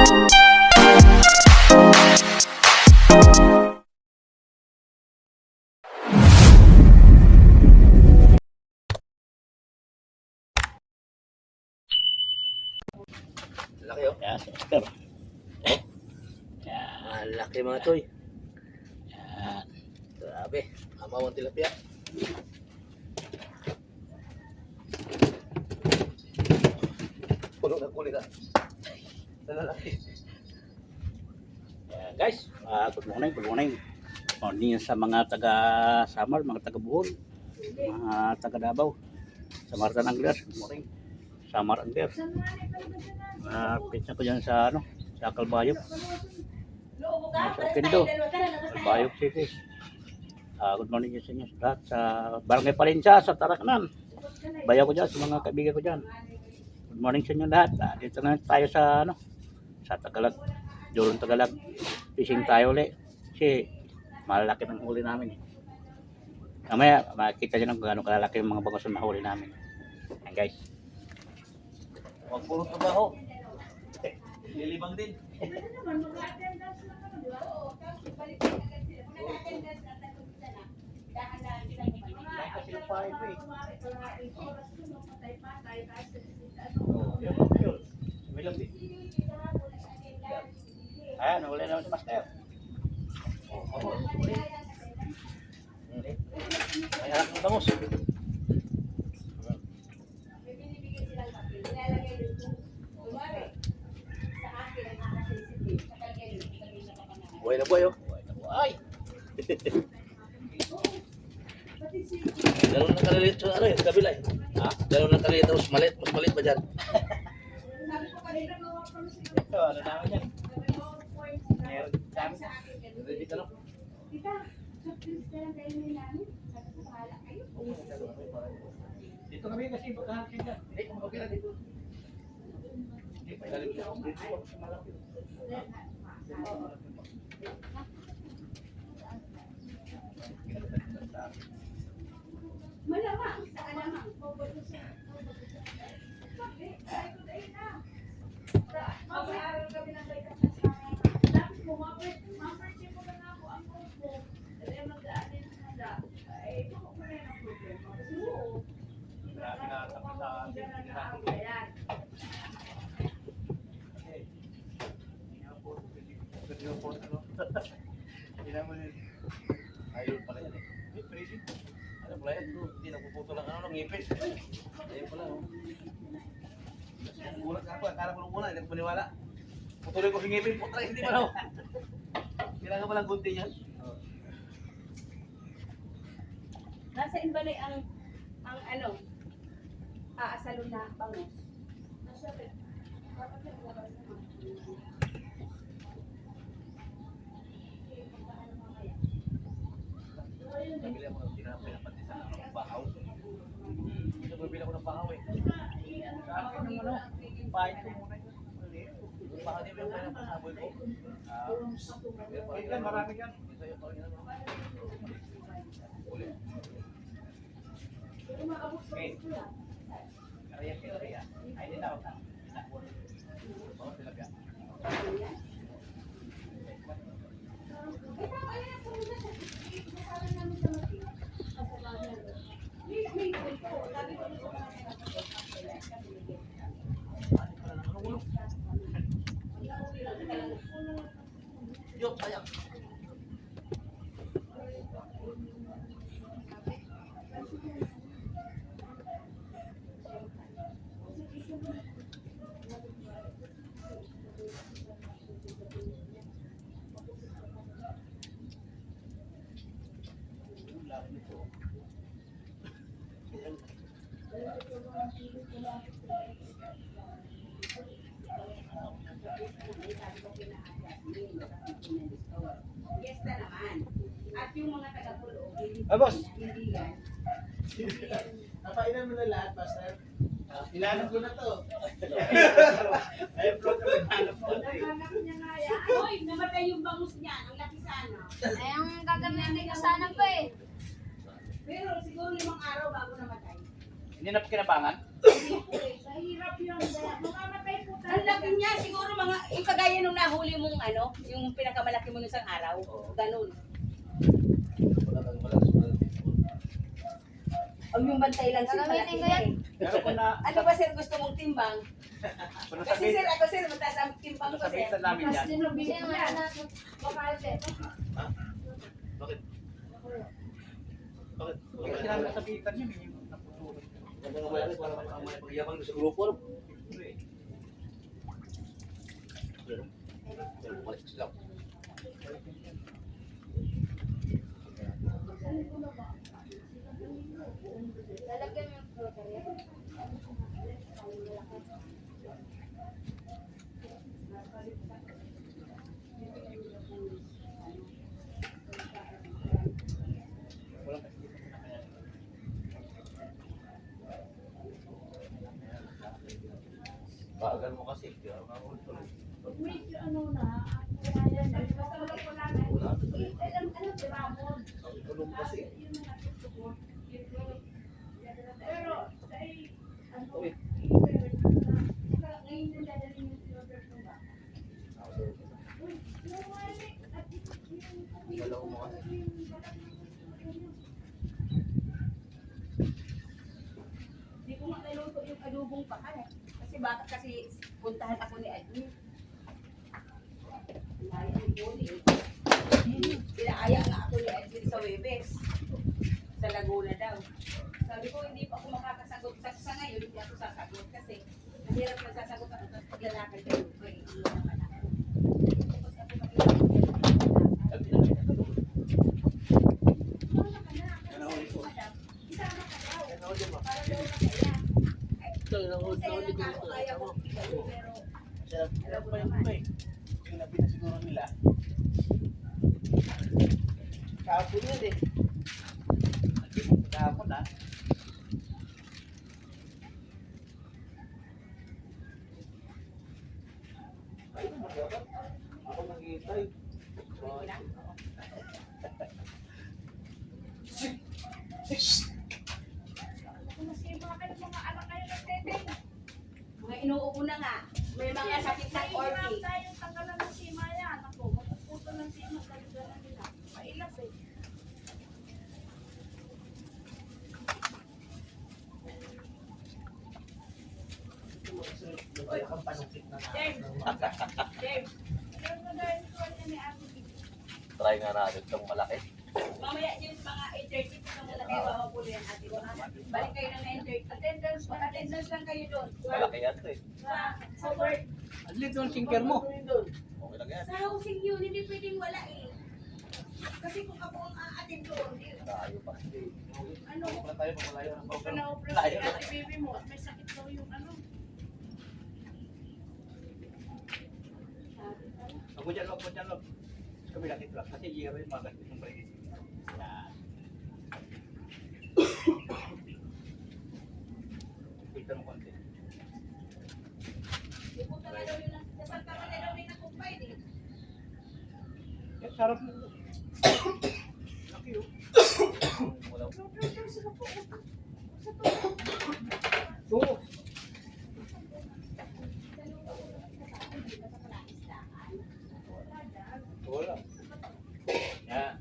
Laki oh. Yan, Oscar. Ah, laki mga toy. Yan. Grabe. Amaw ang tilapia. Puno ng kulit ah. Lalaki. Yan, guys. Good morning, good morning. Morning sa mga taga Samar, mga taga Buhol, mga taga Davao, Samartan Anglers. Good morning. Samar Anglers. Pitsa ko dyan sa sa Calbayog. Sa Kindo, Calbayog City. Good morning sa inyo lahat sa Barangay Palinsa, sa Taraknan. Bayaw ko dyan, sa mga kaibigan ko dyan. Good morning sa inyo lahat. Dito na tayo sa sa Tagalog. Jurong Tagalog. Fishing tayo ulit. Kasi malalaki ng huli namin. Mamaya makikita nyo kung gaano kalalaki yung mga bangos na huli namin. Ayan guys. Huwag puro trabaho. Lilibang din. Ayan, huli naman si Master. May harap ng bangos. Buhay na buhay oh. Buhay na buhay. Ganun na kalilit sa sa kabila eh. Ha? Ganun na kalilit tapos malit. Mas malit pa dyan. Ito, ano namin yan? Meron kami. Ready ka no? Dito kami kasi pagkahakin dyan. Hindi, okay na dito. Hindi, may lalim siya. Malamang, sa alamang. Mag-aaral kami ng baita sa akin. Tapos mapwerte mo lang ako ang grupo. Kasi mag-aaral na na. Ay, ito ko na yung problema. Kasi oo. Grabe na tapos sa ating Ayan. Ayun pala yan eh. Ano pala yan? Hindi napuputo lang ng ngipin. Ayun pala oh. Gulat ako, akala ko nung una, hindi ko maniwala. Putuloy ko si ngipin, putra, hindi pa raw. Kailangan palang gunti yan. Nasa Imbalay ang ano, aasalo na bangos. Nasa rin. Nabili ako ng tinapay na pati sa bahaw. Ito bibili ako ng bahaw eh. Sa akin yung bahay ko muna yun. Bahaw din ba yung pala pasaboy ko? Yan, marami yan. Ito yung parang yan. Okay. Kaya kaya. Ay, di daw. Bahaw tilapia. Yok, sayang. Yes na naman. At yung mga taga-pulo, Ah, boss. hindi yan. Napainan mo na lahat, Pastor. Ilanap ko na to. Ay, vlog ka naghanap mo. Nahanap niya nga yan. Hoy, namatay yung bangus niya. Ang laki sana. Ay, ang gagamitin ko sana pa eh. Pero siguro 5 araw bago namatay. Hindi na kinabangan? Hindi po eh. Mahirap yun. Mamamatay po tayo. Ang laki niya. Siguro mga, yung kagaya nahuli mong ano, yung pinakamalaki mo nung isang araw. Oo. Ganun. Wala kang malakas. Ang yung bantay lang sir, Gagamitin malaki ko na yan. eh. Pero kung na, Ano ba sir gusto mong timbang? Kung Kasi sir, ako sir, mataas ang timbang ko sir. nasabitan namin yan. Kasi nung Kasi bigyan wala yan. na. Bakante. Bakit? Bakit? kaya sinabi kasabitan yun, yung naputulog. Ganda nga wala para may pagyabang doon sa grupo. No? Pero bumalik sila. Lalagyan mo yung rotary. Baagan mo kasi. Kaya makakultuloy. Pag medyo ano na, kaya na. Basta wala na. Wala. Alam, Ramon. Ang tulong kasi. Yun ang natutuwa. Pero, dahil, ano, Uy. ngayon na dadalhin yung order ko ba? Uy, yung mali, at yung Dalaw mo kasi. Hindi ko nga naluto yung adobong pakal eh. Kasi baka kasi puntahan ako ni Edwin. Layo yung buli eh. Pinaaya nga ako ni Edwin sa Webes. Sa Laguna daw. Sabi ko, hindi pa ako makakasagot. Sa ngayon, hindi ako sasagot kasi mahirap na sasagot ako tapos paglalakad kayo. Kaya hindi naman ako. Tapos ako Alam pa yung iba eh. Yung labi na siguro nila. Kahapon yan eh. Kahapon na. Ay, magabat. Ako naghihintay. Maski bakit mga anak kayo nagteteng. mga inuupo na nga. May mga sakit sa Hirap orty. tayo tanggalan ng sima yan. Ako, magpupunto ng sima, tanggalan nila. Mailap eh. James, James, alam mo dahil ko niya ni Ate Vicky. Try nga natin itong malaki. Mamaya James, mga 8:30 pa muna kayo mawapulo yan ate ko. Balik kayo ng 9:30. Attendance, mag-attendance lang kayo doon. Malaki yan ito eh. Sa work. At least yung sinker mo. Okay lang yan. Sa housing yun, hindi pwedeng wala eh. Kasi kung ako ang a-attend doon, Tayo pa. Ano, Wala tayo pag malayo ng program. pinaopera si Ate Baby mo at may sakit daw yung ano. Ako dyan, ako dyan, log. Kami lakit lang. Kasi zero yung mga ganito ng paligid. Yan. Ito ng konti. pupunta na daw yun. Nasaan ka na daw yung nakumpay eh. Yan, sarap mo. Laki yun. Wala. Oo. Wala. Yan.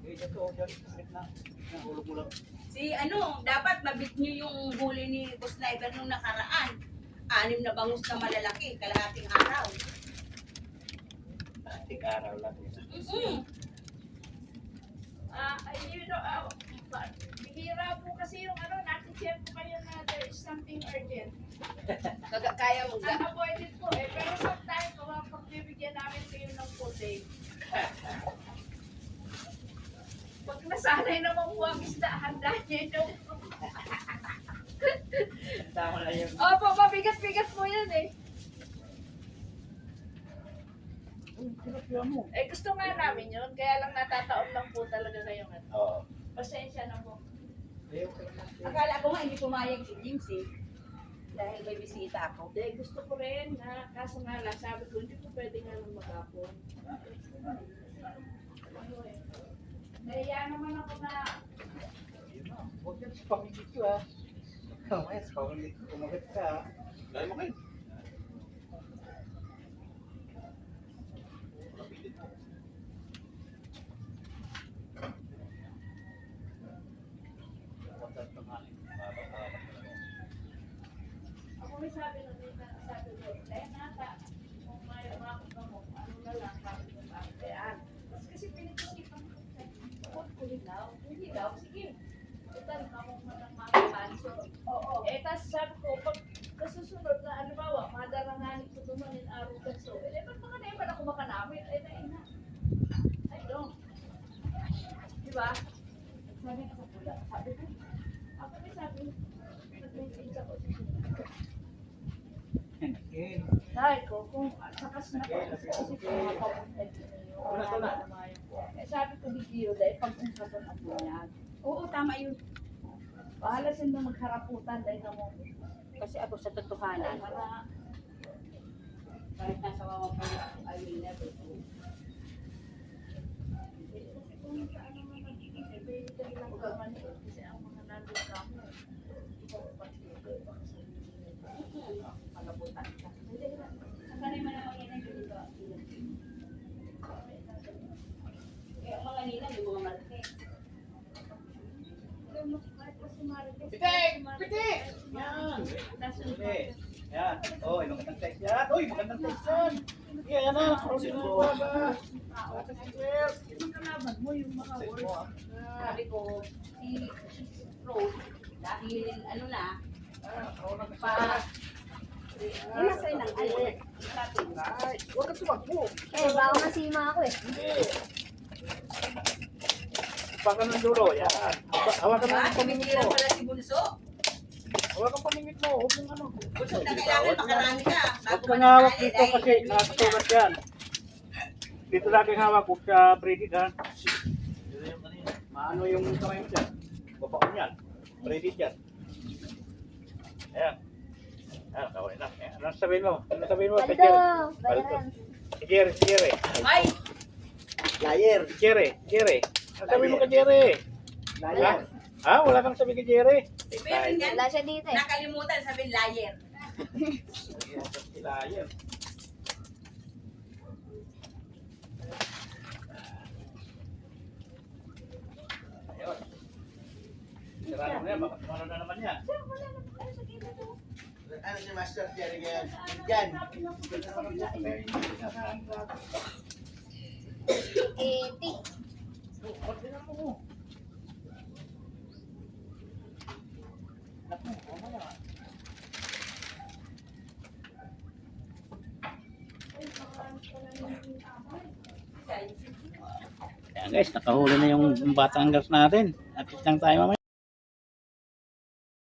Eh, ito, dyan. Sakit na. Nahulog mo lang. Si ano, dapat mabit nyo yung huli ni Boss Liver nung nakaraan. 6 na bangus na malalaki, kalahating araw. Ating araw lang. You know, bihira po kasi yung ano, natin-share po kayo na there is something urgent. Kaya mo ga. Unavoided po eh, pero sometimes kung pagbibigyan namin kayo ng full day. Pag nasanay naman po ang isda, handa niyo ito. Tama na yun. Opo, mabigat-bigat po yan eh. mo. Eh gusto nga namin yun, kaya lang natataon lang po talaga kayo nga. Oo. Pasensya na po. Akala ko nga hindi pumayag si James eh. Dahil may bisita ako. Eh, gusto ko rin na, kaso nga lang, sabi ko, hindi ko pwede nga nang mag-apon. Ano eh. Nahiya naman ako na, Huwag yan sa pamilya ko ah. Mamaya, kumagat ka. Dahil mo kayo. Lapitin mo. Ako may sabi na may sabi ko, eh nata, kung may makakita mo, ano na lang, sabi ko sa akin. Kasi pinag-isipan ko, kung hilaw, sige. Total, kamong manang so, oo. Eh, tas sabi ko, pag kasusunod na, halimbawa, madaranganin ko dumanin araw ka so, eh, ba't mga naman ako makanamit? Eh, na. I don't. Diba? Sabi ko sa pula, sabi ko, ako may sabi, nag-message ako sa Dahil ko, kung sakas na ko, kasi kung mga papunta eh, sabi ko bigyo dahil pag-umpasan ang buwan. Oo, tama yun. Bahala sila magharaputan dahil na mo. Kasi ako sa totohanan, Para, kahit nasa wawa pa I will never go. kasi kung saan naman nagiging, eh, pwede ka nilang gaman eh. Kasi ang mga nandun ka mo, ikaw pati, baka sabihin nila, Pagabutan ka. hindi na. Ang ganay man naman yan ang dito. Eh, ang mga nila, yung mga malaki. Kahit kasi marites. Pitik! Pitik! Yan! Pitik! Yan. Oh, magandang text yan. Uy, magandang text yan. Yan na. Sino ba? Yung kalaban mo, yung mga words. Sabi ko, si Rose, dahil ano na, pa, inasay ng ano, sabi ko, Huwag ka tumakbo. Eh, baka masima ako eh. Hindi. Baka ng dulo. Yan. Hawakan mo ba, ang pamingit tumitira mo. pala si Bunso. Hawakan pamingit mo. Huwag mong ano. Bunso na kailangan makarami ka. Huwag kang hawak dito kasi nakasulat yan. Dito lagi hawak ko sa Brady ha. Yun na yung kanina. Maano yung kamay mo dyan? Babaon yan. Brady dyan. Ayan. Ayan, kawin na. Ayan, ano sabihin mo? Ano sabihin mo? Kay Jerry? Aldo, bayaran. Si Jerry, si Jerry. Ay, Liar. Jerry, Jerry. Ano sabihin mo kay Jerry? Liar. Ha? Wala kang sabi kay Jerry? meron yan. Wala siya dito eh. Nakalimutan, sabihin liar. Si liar. Ayun. Sirado na yan. Ano na naman yan? Ano si Master Jerry ngayon? Yan. 80. Ayan guys, nakahuli na yung batang gas natin. At isang tayo mamaya.